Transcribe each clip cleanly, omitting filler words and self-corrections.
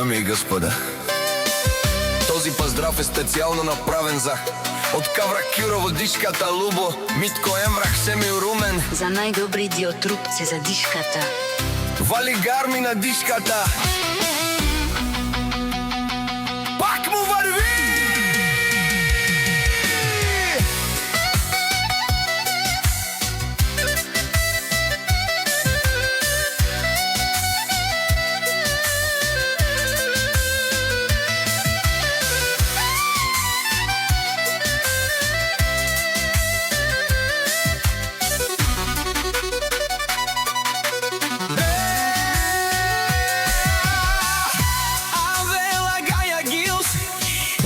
Дами и господа, този поздрав е специално направен за од Кавра Кюрово, дишката Лубо, Митко Емрах, Семил Румен, за најдобри диотрупци за дишката, Вали Гарми на дишката. Пак му върви!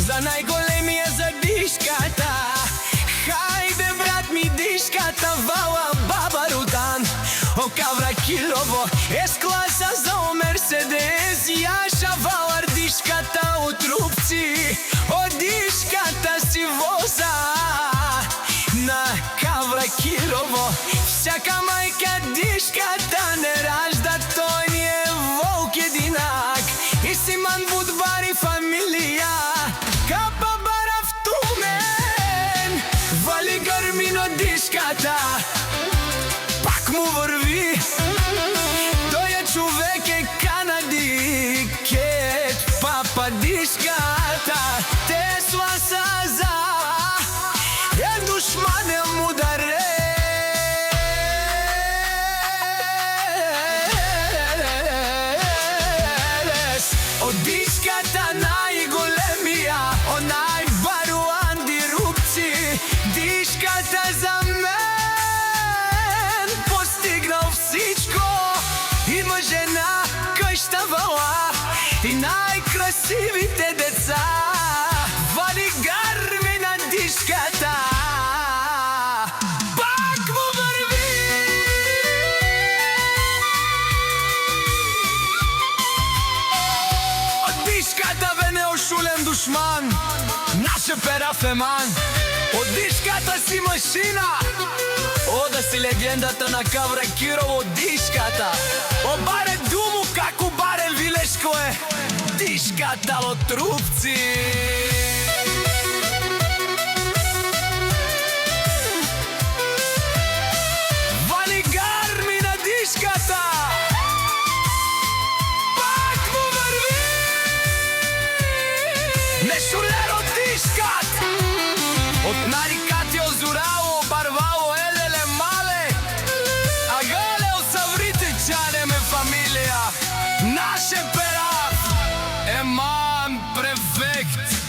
За најголемија за дишката, хајде брат ми дишката, вала баба Рудан. О Кавра Кюрово, С-класа за Мерседес, Јаша валар дишката у трупци, о дишката си воза. На Кавра Кюрово, всяка мајка дишката не ражда, тој ни е волк единак, и Симан Будвари фамилија. Капа барав тумен, Вали Гармино дишката, пак му върви. Тој е човек е Канади, кет папа дишката, Тесла саза, е душманем ударен. Од дишката најголемија, о најбаруан дирупци, дишката за мен постигнал всичко. Има жена къщавала и најкрасивите деца, Вали Гарми на дишката, пак му върви. Од дишката бе неошулен душман, наше пера феман. Од дишката си машина, о да си легендата на Кавра Кюрово, дишката. О баре думу како баре Вилешко е, дишката од трупци. Вали Гарми на дишката, пак му върви. Нешулер од дишкат, од нарикати озурало, барвало, елеле мале, а гале осаврите чане ме фамилија. Наше пера, еман префект.